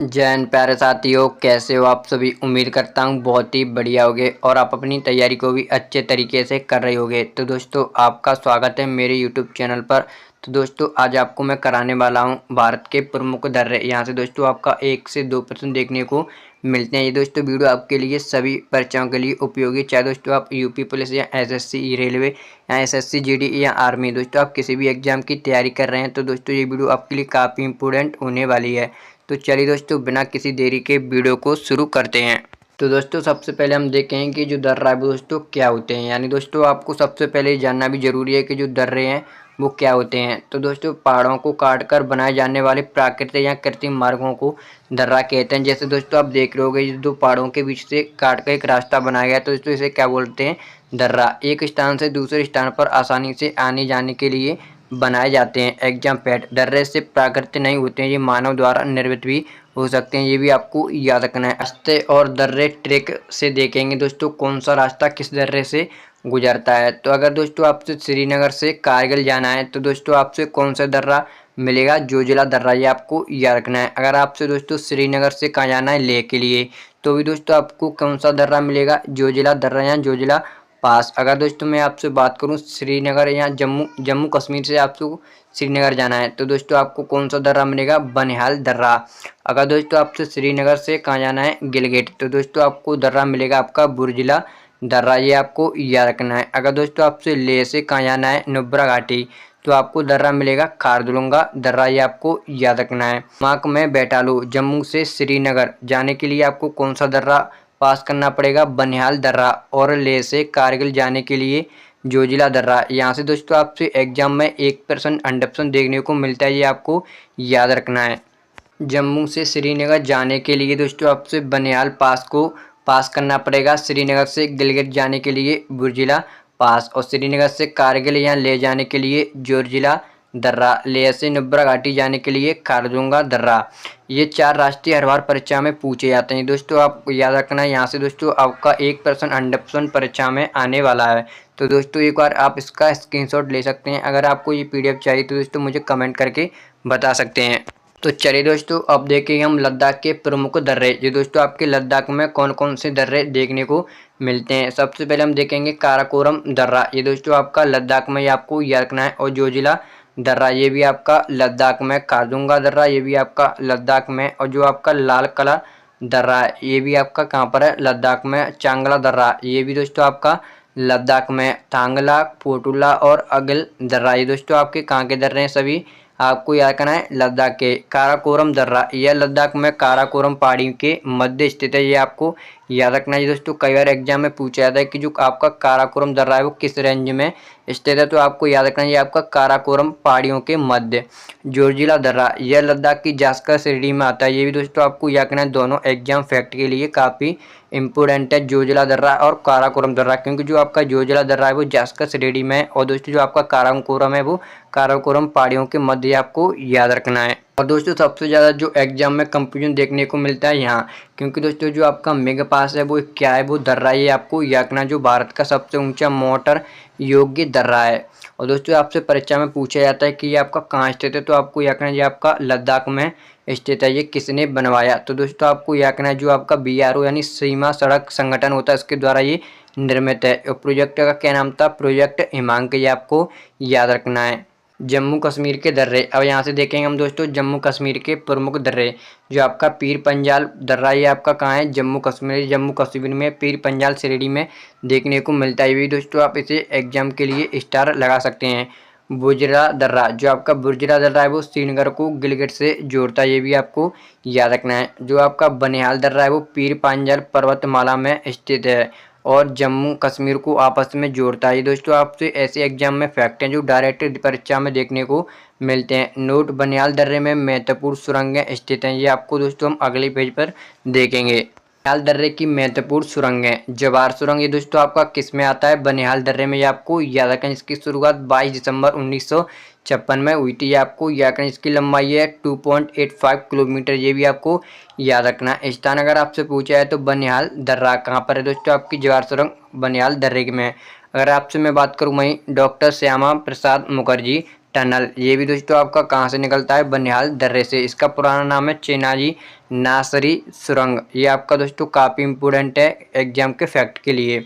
जय हिंद प्यारे साथियों, कैसे हो आप सभी। उम्मीद करता हूँ बहुत ही बढ़िया होगे और आप अपनी तैयारी को भी अच्छे तरीके से कर रहे होगे। तो दोस्तों आपका स्वागत है मेरे यूट्यूब चैनल पर। तो दोस्तों आज आपको मैं कराने वाला हूँ भारत के प्रमुख दर्रे। यहाँ से दोस्तों आपका 1 से 2 प्रश्न देखने को मिलते हैं। ये दोस्तों वीडियो आपके लिए सभी परीक्षाओं के लिए उपयोगी, चाहे दोस्तों आप यूपी पुलिस या एसएससी रेलवे या एसएससी जीडी या आर्मी, दोस्तों आप किसी भी एग्जाम की तैयारी कर रहे हैं तो दोस्तों ये वीडियो आपके लिए काफ़ी इंपॉर्टेंट होने वाली है। तो चलिए दोस्तों बिना किसी देरी के वीडियो को शुरू करते हैं। तो दोस्तों सबसे पहले हम देखें कि जो दर्रा है वो दोस्तों क्या होते हैं। यानी दोस्तों आपको सबसे पहले जानना भी जरूरी है कि जो दर्रे हैं वो क्या होते हैं। तो दोस्तों पहाड़ों को काट कर बनाए जाने वाले प्राकृतिक या कृत्रिम मार्गों को दर्रा कहते हैं। जैसे दोस्तों आप देख रहे होगे दो पहाड़ों के बीच से काट कर एक रास्ता बनाया गया, तो दोस्तों इसे क्या बोलते हैं, दर्रा। एक स्थान से दूसरे स्थान पर आसानी से आने जाने के लिए बनाए जाते हैं। एग्जाम पैड दर्रे से प्राकृतिक नहीं होते हैं, ये मानव द्वारा निर्मित भी हो सकते हैं, ये भी आपको याद रखना है। रास्ते और दर्रे ट्रैक से देखेंगे दोस्तों कौन सा रास्ता किस दर्रे से गुजरता है। तो अगर दोस्तों आपसे श्रीनगर से कारगिल जाना है तो दोस्तों आपसे कौन सा दर्रा मिलेगा, जोजिला दर्रा, ये आपको याद रखना है। अगर आपसे दोस्तों श्रीनगर से कहाँ जाना है, लेह के लिए, तो भी दोस्तों आपको कौन सा दर्रा मिलेगा, जोजिला दर्रा या जोजिला पास। अगर दोस्तों मैं आपसे बात करूं श्रीनगर या जम्मू कश्मीर से आपको श्रीनगर जाना है तो दोस्तों आपको कौन सा दर्रा मिलेगा, बनिहाल दर्रा। अगर दोस्तों आपसे श्रीनगर से कहाँ जाना है, गिलगित, तो दोस्तों आपको दर्रा मिलेगा आपका बुर्जिला दर्रा, ये आपको याद रखना है। अगर दोस्तों आपसे लेह से कहाँ जाना है, नुब्रा घाटी, तो आपको दर्रा मिलेगा खारदुलंगा दर्रा, ये आपको याद रखना है। माक में बैठा लो, जम्मू से श्रीनगर जाने के लिए आपको कौन सा दर्रा पास करना पड़ेगा, बनिहाल दर्रा। और लेह से कारगिल जाने के लिए जोजिला दर्रा। यहाँ से दोस्तों आपसे एग्जाम में 1% अंडप्शन देखने को मिलता है, ये आपको याद रखना है। जम्मू से श्रीनगर जाने के लिए दोस्तों आपसे बनिहाल पास को पास करना पड़ेगा। श्रीनगर से गिलगित जाने के लिए बुर्जिला पास और श्रीनगर से कारगिल या ले जाने के लिए जोजिला दर्रा। लेह से नुब्रा घाटी जाने के लिए खारदुंगा दर्रा। ये 4 राष्ट्रीय हर बार परीक्षा में पूछे जाते हैं दोस्तों, आपको याद रखना है। यहाँ से दोस्तों आपका 1% अंडप्शन परीक्षा में आने वाला है। तो दोस्तों एक बार आप इसका स्क्रीनशॉट ले सकते हैं। अगर आपको ये पीडीएफ चाहिए तो दोस्तों मुझे कमेंट करके बता सकते हैं। तो चलिए दोस्तों अब देखेंगे हम लद्दाख के प्रमुख दर्रे। ये दोस्तों आपके लद्दाख में कौन कौन से दर्रे देखने को मिलते हैं। सबसे पहले हम देखेंगे काराकोरम दर्रा, ये दोस्तों आपका लद्दाख में, ये आपको याद रखना है। और जोजिला दर्रा ये भी आपका लद्दाख में। खारदुंगा दर्रा ये भी आपका लद्दाख में। और जो आपका लाल कला दर्रा है ये भी आपका कहाँ पर है, लद्दाख में। चांगला दर्रा ये भी दोस्तों आपका लद्दाख में। थांगला, पोटुला और अगिल दर्रा ये दोस्तों आपके कहाँ के दर्रे हैं, सभी आपको याद करना है लद्दाख के। काराकोरम दर्रा यह लद्दाख में काराकोरम पहाड़ी के मध्य स्थित है, ये आपको याद रखना है दोस्तों। कई बार एग्जाम में पूछा जाता है कि जो आपका काराकोरम दर्रा है वो किस रेंज में स्थित है, तो आपको याद रखना है ये आपका काराकोरम पहाड़ियों के मध्य। जोजिला दर्रा यह लद्दाख की जास्कर श्रेणी में आता है, ये भी दोस्तों आपको याद रखना है। दोनों एग्जाम फैक्ट के लिए काफ़ी इंपोर्टेंट है, जोजिला दर्रा और काराकोरम दर्रा, क्योंकि जो आपका जोजिला दर्रा है वो जास्कर श्रेणी में है और दोस्तों जो आपका काराकोरम है वो काराकोरम पहाड़ियों के मध्य, आपको याद रखना है। और दोस्तों सबसे ज़्यादा जो एग्जाम में कंफ्यूजन देखने को मिलता है यहाँ, क्योंकि दोस्तों जो आपका मेगा पास है वो क्या है, वो दर्रा, ये आपको याद रखना, जो भारत का सबसे ऊंचा मोटर योग्य दर्रा है। और दोस्तों आपसे परीक्षा में पूछा जाता है कि ये आपका कहाँ स्थित है, तो आपको याद रखना ये आपका लद्दाख में स्थित है। ये किसने बनवाया, तो दोस्तों आपको याद रखना है जो आपका बीआरओ यानी सीमा सड़क संगठन होता है इसके द्वारा ये निर्मित है। और प्रोजेक्ट का क्या नाम था, प्रोजेक्ट हिमांक, ये आपको याद रखना है। जम्मू कश्मीर के दर्रे, अब यहाँ से देखेंगे हम दोस्तों जम्मू कश्मीर के प्रमुख दर्रे। जो आपका पीर पंजाल दर्रा ये आपका कहाँ है, जम्मू कश्मीर। जम्मू कश्मीर में पीर पंजाल श्रेणी में देखने को मिलता है, ये भी दोस्तों आप इसे एग्जाम के लिए स्टार लगा सकते हैं। बुर्जिला दर्रा जो आपका बुर्जिला दर्रा है वो श्रीनगर को गिलगित से जोड़ता है, ये भी आपको याद रखना है। जो आपका बनिहाल दर्रा है वो पीर पंजाल पर्वतमाला में स्थित है और जम्मू कश्मीर को आपस में जोड़ता है। ये दोस्तों आपसे ऐसे एग्जाम में फैक्ट हैं जो डायरेक्ट परीक्षा में देखने को मिलते हैं। नोट बनिहाल दर्रे में महत्वपूर्ण सुरंगें स्थित हैं, ये आपको दोस्तों हम अगले पेज पर देखेंगे। बनिहाल दर्रे की महत्वपूर्ण सुरंगें, जवार सुरंग, ये दोस्तों आपका किस में आता है, बनिहाल दर्रे में, ये आपको याद रखें। इसकी शुरुआत 22 दिसंबर 1956 में हुई थी, ये आपको याद रखें। इसकी लंबाई है 2.85 किलोमीटर, ये भी आपको याद रखना। स्थान अगर आपसे पूछा है तो बनिहाल दर्रा कहाँ पर है दोस्तों, आपकी जवार सुरंग बनिहाल दर्रे में। अगर आपसे मैं बात करूँ वहीं डॉक्टर श्यामा प्रसाद मुखर्जी टनल, ये भी दोस्तों आपका कहाँ से निकलता है, बनिहाल दर्रे से। इसका पुराना नाम है चेनाली नासरी सुरंग। ये आपका दोस्तों काफ़ी इम्पोर्टेंट है एग्जाम के फैक्ट के लिए।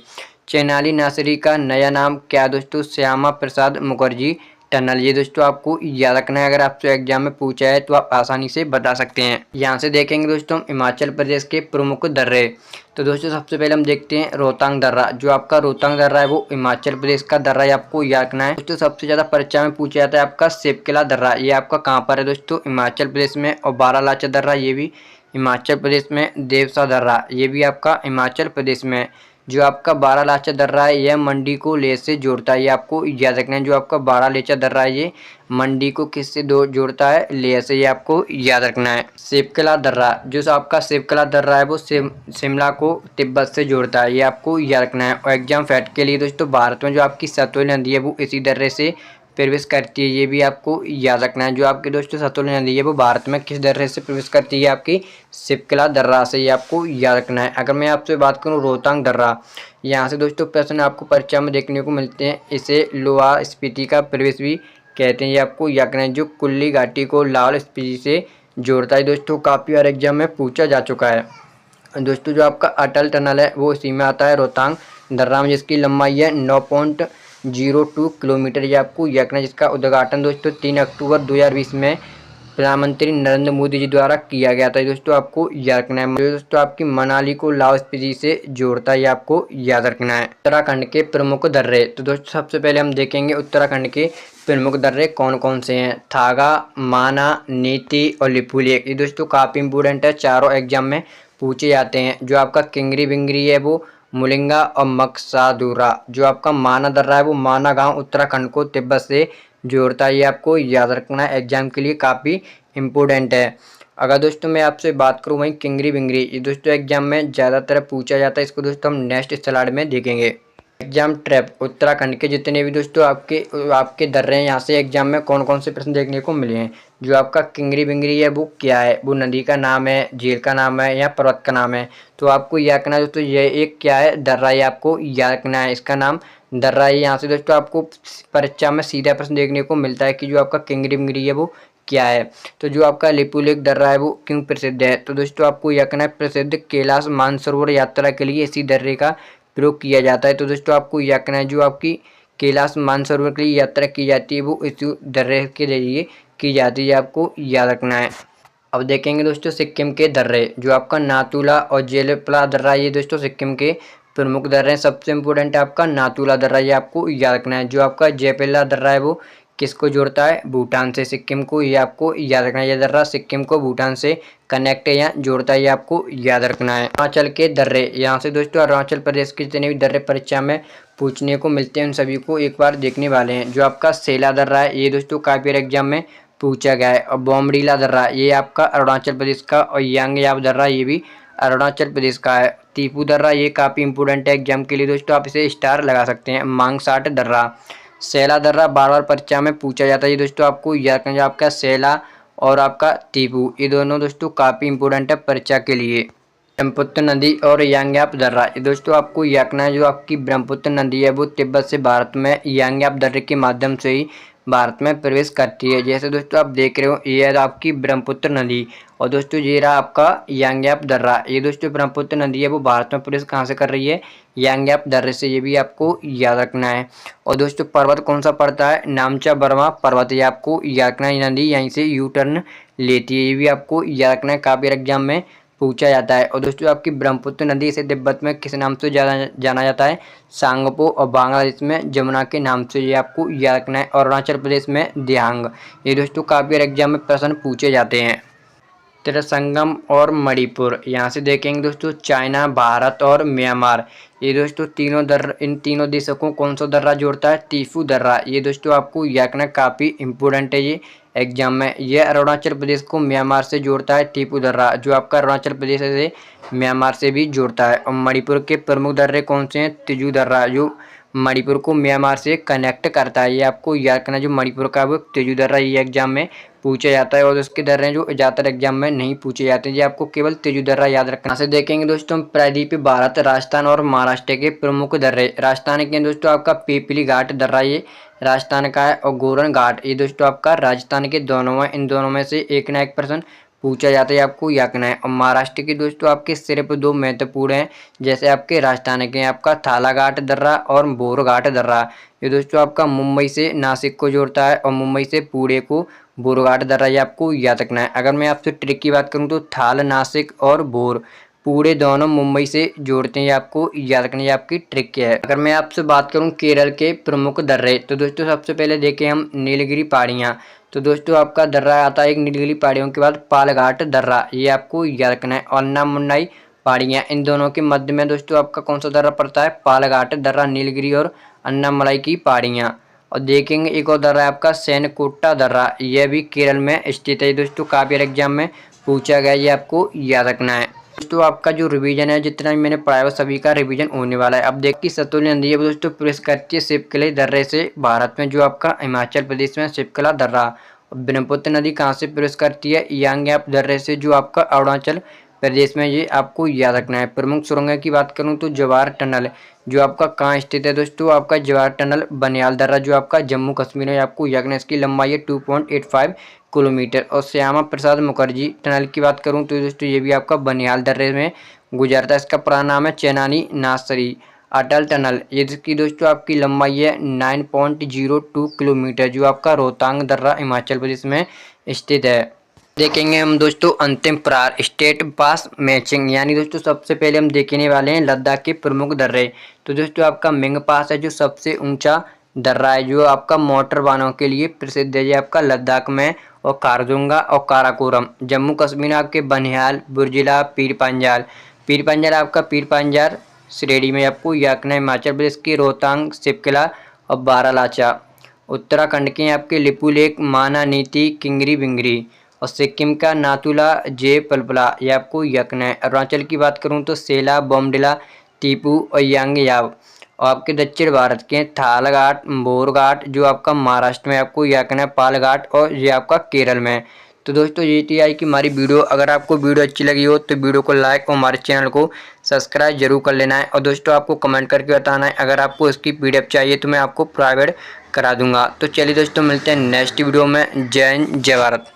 चेनाली नासरी का नया नाम क्या है दोस्तों, श्यामा प्रसाद मुखर्जी टनल। ये दोस्तों आपको याद रखना है, अगर आपसे एग्जाम में पूछा है तो आप आसानी से बता सकते हैं। यहाँ से देखेंगे दोस्तों हम हिमाचल प्रदेश के प्रमुख दर्रे। तो दोस्तों सबसे पहले हम देखते हैं रोहतांग दर्रा। जो आपका रोहतांग दर्रा है वो हिमाचल प्रदेश का दर्रा है, आपको याद रखना है। दोस्तों सबसे ज्यादा परीक्षा में पूछा जाता है आपका शिवकिला दर्रा। ये आपका कहाँ पर है दोस्तों, हिमाचल प्रदेश में। और बारालाचा दर्रा ये भी हिमाचल प्रदेश में। देवसा दर्रा ये भी आपका हिमाचल प्रदेश में। जो आपका बारालाचा दर्रा है यह मंडी को लेह से जोड़ता है, ये आपको याद रखना है। जो आपका बारालाचा दर्रा है ये मंडी को किससे जोड़ता है, लेह से, ये आपको याद रखना है। शिवकिला दर्रा, जो आपका शिवकिला दर्रा है वो शिमला को तिब्बत से जोड़ता है, ये आपको याद रखना है। और एग्जाम फैक्ट के लिए दोस्तों भारत में जो आपकी सतलुज नदी है वो इसी दर्रे से प्रवेश करती है, ये भी आपको याद रखना है। जो आपके दोस्तों सतलुज नदी है वो भारत में किस दर्रे से प्रवेश करती है, आपकी शिवकिला दर्रा से, ये आपको याद रखना है। अगर मैं आपसे बात करूँ रोहतांग दर्रा, यहाँ से दोस्तों प्रश्न आपको परीक्षा में देखने को मिलते हैं। इसे लोअर स्पीति का प्रवेश भी कहते हैं, ये आपको याद रखना है। जो कुल्ली घाटी को लाहौल स्पीति से जोड़ता है दोस्तों, काफ़ी बार एग्जाम में पूछा जा चुका है। दोस्तों जो आपका अटल टनल है वो इसी में आता है रोहतांग दर्रा में, जिसकी लंबाई है 9.02 किलोमीटर, ये आपको याद रखना है। जिसका उद्घाटन दोस्तों 3 अक्टूबर 2020 में प्रधानमंत्री नरेंद्र मोदी जी द्वारा किया गया था, दोस्तों आपको याद रखना है। दोस्तों आपकी मनाली को लाहौल स्पीति से जोड़ता है, ये आपको याद रखना है। उत्तराखंड के प्रमुख दर्रे। तो दोस्तों सबसे पहले हम देखेंगे उत्तराखंड के प्रमुख दर्रे कौन कौन से हैं। थागा, माना, नीति और लिपुलेख, ये दोस्तों काफ़ी इंपोर्टेंट है, चारों एग्जाम में पूछे जाते हैं। जो आपका किंगरी बिंगरी है वो मुलिंगा और मकसादुरा। जो आपका माना दर्रा है वो माना गांव उत्तराखंड को तिब्बत से जोड़ता है, ये आपको याद रखना है, एग्जाम के लिए काफ़ी इम्पोर्टेंट है। अगर दोस्तों मैं आपसे बात करूँ वहीं किंगरी बिंगरी, ये दोस्तों एग्जाम में ज़्यादातर पूछा जाता है, इसको दोस्तों हम नेक्स्ट स्लाइड में देखेंगे। एग्जाम ट्रैप, उत्तराखंड के जितने भी दोस्तों आपके दर्रे हैं, यहाँ से एग्जाम में कौन कौन से प्रश्न देखने को मिले हैं। जो आपका किंगरी बिंगरी है वो क्या है, वो नदी का नाम है, झील का नाम है या पर्वत का नाम है, तो आपको याद रखना है दोस्तों ये एक क्या है, दर्रा, ये आपको याद रखना है, इसका नाम दर्रा है। यहाँ से दोस्तों आपको परीक्षा में सीधा प्रश्न देखने को मिलता है कि जो आपका किंगरी बिंगरी है वो क्या है। तो जो आपका लिपुलेख दर्रा है वो क्यों प्रसिद्ध है, तो दोस्तों आपको याद रखना है प्रसिद्ध कैलाश मानसरोवर यात्रा के लिए इसी दर्रे का प्रयोग किया जाता है। तो दोस्तों आपको याद रखना है जो आपकी कैलाश मानसरोवर के लिए यात्रा की जाती है वो इस दर्रे के जरिए की जाती है, आपको याद रखना है। अब देखेंगे दोस्तों सिक्किम के दर्रे। जो आपका नाथुला और जेलेपला दर्रा, ये दोस्तों सिक्किम के प्रमुख दर्रे हैं। सबसे इम्पोर्टेंट है आपका नाथुला दर्रा, ये आपको याद रखना है। जो आपका जेपेला दर्रा है वो किसको जोड़ता है, भूटान से सिक्किम को, ये आपको याद रखना है। ये दर्रा सिक्किम को भूटान से कनेक्ट है या जोड़ता है, ये आपको याद रखना है। अरुणाचल के दर्रे, यहाँ से दोस्तों अरुणाचल प्रदेश के जितने भी दर्रे परीक्षा में पूछने को मिलते हैं उन सभी को एक बार देखने वाले हैं। जो आपका सेला दर्रा है ये दोस्तों काफी एग्जाम में पूछा गया है। और बोमडीला दर्रा ये आपका अरुणाचल प्रदेश का, और यांगयाब दर्रा ये भी अरुणाचल प्रदेश का है। टीपू दर्रा ये काफ़ी इंपोर्टेंट है एग्जाम के लिए दोस्तों, आप इसे स्टार लगा सकते हैं। मांगसाट दर्रा, सेला दर्रा बार बार परीक्षा में पूछा जाता है, ये दोस्तों आपको याद रखना है। आपका सेला और आपका टीपू ये दोनों दोस्तों काफ़ी इंपोर्टेंट है परीक्षा के लिए। ब्रह्मपुत्र नदी और यांगयाप दर्रा, ये दोस्तों आपको याद रखना है। जो आपकी ब्रह्मपुत्र नदी है वो तिब्बत से भारत में यांगयाप दर्रे के माध्यम से ही भारत में प्रवेश करती है। जैसे दोस्तों आप देख रहे हो ये है आपकी ब्रह्मपुत्र नदी, और दोस्तों ये रहा आपका यांगयाप दर्रा। ये दोस्तों ब्रह्मपुत्र नदी है वो भारत में प्रवेश कहाँ से कर रही है, यांगयाप दर्रे से, ये भी आपको याद रखना है। और दोस्तों पर्वत कौन सा पड़ता है, नामचा बर्मा पर्वत, ये आपको याद रखना है। नदी यहीं से यू टर्न लेती है, ये भी आपको याद रखना है, काफी एग्जाम में पूछा जाता है। और दोस्तों आपकी ब्रह्मपुत्र नदी से तिब्बत में किस नाम से जाना जाता है, सांगपो, और बांग्लादेश में जमुना के नाम से, ये आपको याद रखना है। और अरुणाचल प्रदेश में दियांग, ये दोस्तों काफी एग्जाम में प्रश्न पूछे जाते हैं। त्रिसंगम और मणिपुर, यहाँ से देखेंगे दोस्तों चाइना, भारत और म्यांमार, ये दोस्तों इन तीनों देशों को कौन सा दर्रा जोड़ता है, टीफू दर्रा, ये दोस्तों आपको याद रखना काफ़ी इंपोर्टेंट है ये एग्जाम में। ये अरुणाचल प्रदेश को म्यांमार से जोड़ता है टीपू दर्रा, जो आपका अरुणाचल प्रदेश से म्यांमार से भी जोड़ता है। और मणिपुर के प्रमुख दर्रे कौन से हैं, तिजू दर्रा, जो मणिपुर को म्यांमार से कनेक्ट करता है, ये आपको याद रखना। जो मणिपुर का वो तिजू दर्रा, ये एग्जाम में पूछा जाता है और उसके दर्रे जो ज़्यादातर एग्जाम में नहीं पूछे जाते हैं। ये आपको केवल तेजू दर्रा याद रखना। यहाँ से देखेंगे दोस्तों प्रायद्वीपीय भारत, राजस्थान और महाराष्ट्र के प्रमुख दर्रे। राजस्थान के दोस्तों आपका पीपली घाट दर्रा ये राजस्थान का है, और गोरन घाट ये दोस्तों आपका राजस्थान के दोनों में, इन दोनों में से एक ना एक प्रश्न पूछा जाता है, आपको याकना है। और महाराष्ट्र के दोस्तों आपके सिर्फ 2 महत्वपूर्ण हैं, जैसे आपके राजस्थान के आपका थाला घाट दर्रा और बोर घाट दर्रा। ये दोस्तों आपका मुंबई से नासिक को जोड़ता है और मुंबई से पुणे को बोरघाट दर्रा, ये आपको याद रखना है। अगर मैं आपसे ट्रिक की बात करूं तो थाल, नासिक और बोर पूरे दोनों मुंबई से जोड़ते हैं, ये आपको याद रखना है, आपकी ट्रिक क्या है। अगर मैं आपसे बात करूं केरल के प्रमुख दर्रे, तो दोस्तों सबसे पहले देखें हम नीलगिरी पहाड़ियाँ। तो दोस्तों आपका दर्रा आता है एक नीलगिरी पहाड़ियों के बाद पालघाट दर्रा, ये आपको याद रखना है। और अन्नामुन्नाई पहाड़ियाँ, इन दोनों के मध्य में दोस्तों आपका कौन सा दर्रा पड़ता है, पालघाट दर्रा, नीलगिरी और अन्नामलाई की पहाड़ियाँ। और देखेंगे एक और दर्रा है आपका सैनकोट्टा दर्रा, यह भी केरल में स्थित है। दोस्तों काफी एग्जाम में पूछा गया, ये आपको याद रखना है। दोस्तों आपका जो रिवीजन है, जितना भी मैंने पढ़ाया वो सभी का रिवीजन होने वाला है। अब देख की सतलुज नदी है दोस्तों प्रवेश करती है शिवकली दर्रे से भारत में, जो आपका हिमाचल प्रदेश में शिवकला दर्रा। ब्रह्मपुत्र नदी कहाँ से प्रवेश करती है, यांग्याप दर्रे से, जो आपका अरुणाचल प्रदेश में, ये आपको याद रखना है। प्रमुख सुरंगों की बात करूं तो जवाहर टनल, जो आपका कहाँ स्थित है दोस्तों, आपका जवाहर टनल बनियाल दर्रा, जो आपका जम्मू कश्मीर में, आपको याद रखना है। इसकी लंबाई है 2.85 किलोमीटर। और श्यामा प्रसाद मुखर्जी टनल की बात करूं तो दोस्तों ये भी आपका बनियाल दर्रे में गुजरता है। इसका पूरा नाम है चेनानी नासरी। अटल टनल, ये जिसकी दोस्तों आपकी लंबाई है 9.02 किलोमीटर, जो आपका रोहतांग दर्रा हिमाचल प्रदेश में स्थित है। देखेंगे हम दोस्तों अंतिम प्रहार स्टेट पास मैचिंग, यानी दोस्तों सबसे पहले हम देखने वाले हैं लद्दाख के प्रमुख दर्रे। तो दोस्तों आपका मिंग पास है, जो सबसे ऊंचा दर्रा है, जो आपका मोटर वाहनों के लिए प्रसिद्ध है, ये आपका लद्दाख में। और कारजुंगा और काराकोरम जम्मू कश्मीर, आपके बनिहाल, बुर्जिला, पीर पंजाल आपका पीर पंजाल श्रेणी में, आपको याकना हिमाचल प्रदेश के रोहतांग, शिवकिला और बारालाचा। उत्तराखंड के आपके लिपुलेख, माना नीति, किंगरी बिंगरी। और सिक्किम का नाथुला, जे पलपला, ये आपको यकना है। अरुणाचल की बात करूं तो सेला, बोमडिला, टीपू और यांगयाव। और आपके दक्षिण भारत के थालघाट, बोरघाट, जो आपका महाराष्ट्र में, आपको यकना है पालघाट, और ये आपका केरल में। तो दोस्तों ये थी आज की हमारी वीडियो। अगर आपको वीडियो अच्छी लगी हो तो वीडियो को लाइक और हमारे चैनल को सब्सक्राइब जरूर कर लेना है। और दोस्तों आपको कमेंट करके बताना है, अगर आपको इसकी PDF चाहिए तो मैं आपको प्रोवाइड करा दूंगा। तो चलिए दोस्तों मिलते हैं नेक्स्ट वीडियो में। जय हिंद, जय भारत।